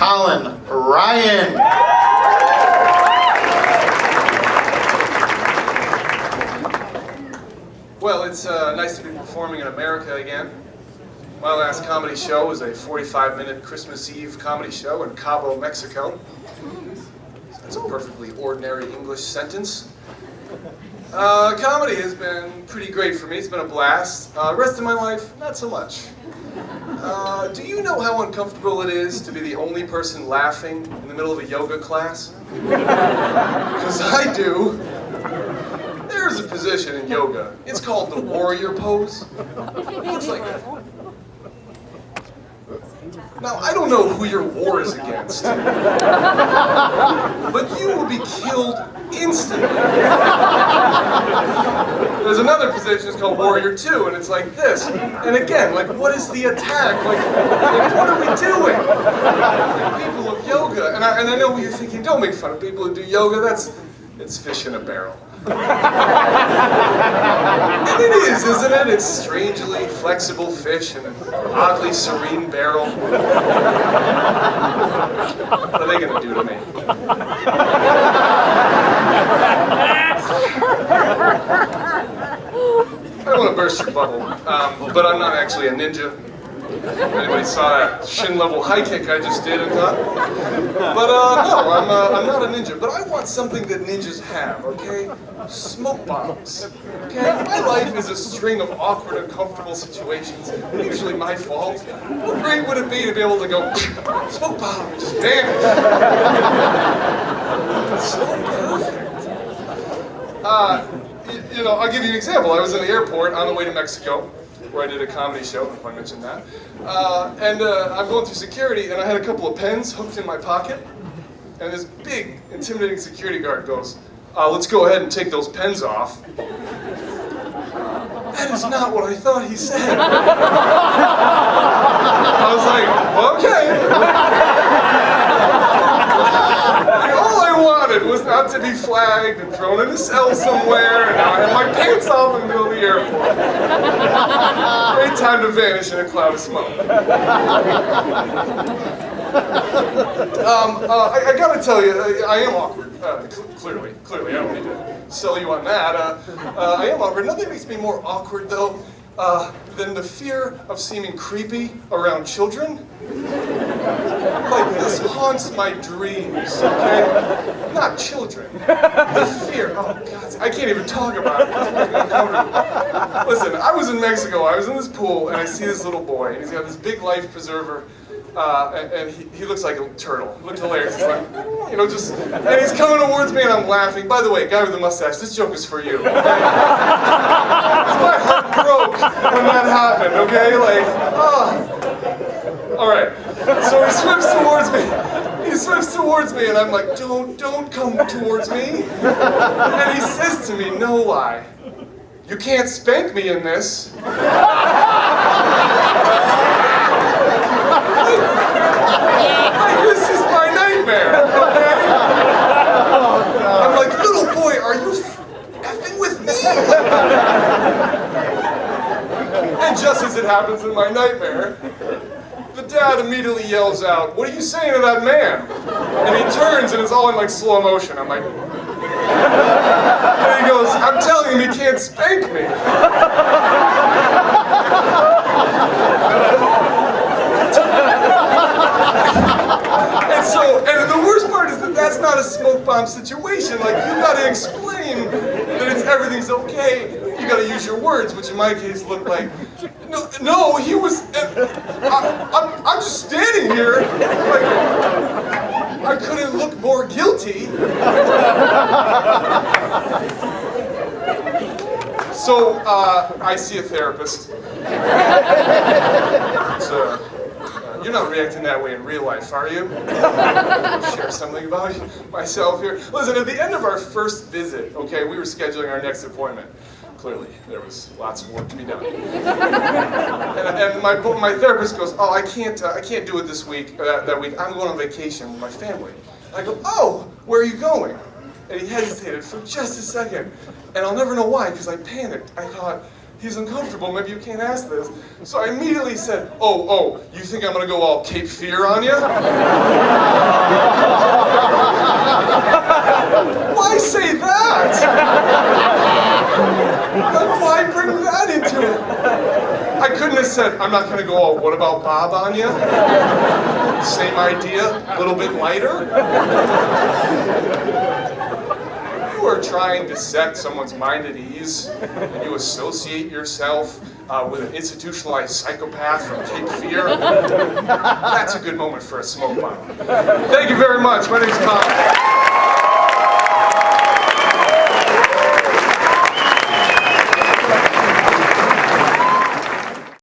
Colin, Ryan. Well, it's nice to be performing in America again. My last comedy show was a 45-minute Christmas Eve comedy show in Cabo, Mexico. That's a perfectly ordinary English sentence. Comedy has been pretty great for me. It's been a blast. Rest of my life, not so much. Do you know how uncomfortable it is to be the only person laughing in the middle of a yoga class? Because I do. There's a position in yoga. It's called the warrior pose. It looks like that. Now, I don't know who your war is against, but you will be killed instantly. There's another position, it's called Warrior 2, and it's like this. And again, like, what is the attack? Like what are we doing? Like, people of yoga, and I know what you're thinking, don't make fun of people who do yoga, it's fish in a barrel. And it is, isn't it? It's strangely flexible fish in an oddly serene barrel. What are they gonna do to me? I don't want to burst your bubble, but I'm not actually a ninja. Anybody saw that shin-level high kick I just did and thought? But no, I'm not a ninja, but I want something that ninjas have, okay? Smoke bombs, okay? My life is a string of awkward, uncomfortable situations, usually my fault. How great would it be to be able to go, smoke bomb, and just vanish? So perfect. You know, I'll give you an example. I was in the airport on the way to Mexico, where I did a comedy show, if I mentioned that. I'm going through security, and I had a couple of pens hooked in my pocket, and this big, intimidating security guard goes, let's go ahead and take those pens off. That is not what I thought he said. I was like, okay. All I wanted was not to be flagged and thrown in a cell somewhere, and now I have my pants off in the middle of the airport. Great time to vanish in a cloud of smoke. I gotta tell you, I am awkward. Clearly, I don't need to sell you on that. I am awkward. Nothing makes me more awkward, though, than the fear of seeming creepy around children. Like, this haunts my dreams, okay? Not children. The fear. Oh, God, I can't even talk about it. It's making me uncomfortable. Listen, I was in Mexico. I was in this pool, and I see this little boy, and he's got this big life preserver. And he looks like a turtle. He looks hilarious. He's like, you know, just, and he's coming towards me, and I'm laughing. By the way, guy with the mustache, this joke is for you. Okay? My heart broke when that happened. Okay, like, oh. All right. So he swims towards me. He swims towards me, and I'm like, don't come towards me. And he says to me, no lie, you can't spank me in this. This is my nightmare, okay? I'm like, little boy, are you effing with me? And just as it happens in my nightmare, the dad immediately yells out, what are you saying to that man? And he turns and it's all in like slow motion. I'm like, and he goes, I'm telling him he can't spank me. And the worst part is that that's not a smoke bomb situation. Like, you gotta explain that everything's okay. You gotta use your words, which in my case looked like, no, he was, I'm just standing here, like, I couldn't look more guilty. So, I see a therapist. So, you're not reacting that way in real life, are you? Share something about myself here. Listen, at the end of our first visit, okay, we were scheduling our next appointment. Clearly, there was lots of work to be done. And my therapist goes, oh, I can't do it this week, that week. I'm going on vacation with my family. I go, oh, where are you going? And he hesitated for just a second. And I'll never know why, because I panicked. I thought, he's uncomfortable, maybe you can't ask this. So I immediately said, oh, you think I'm gonna go all Cape Fear on you? Why say that? Like, why bring that into it? I couldn't have said, I'm not gonna go all what about Bob on you? Same idea, a little bit lighter. You are trying to set someone's mind at ease, and you associate yourself with an institutionalized psychopath from Cape Fear. That's a good moment for a smoke bomb. Thank you very much. My name's Colin.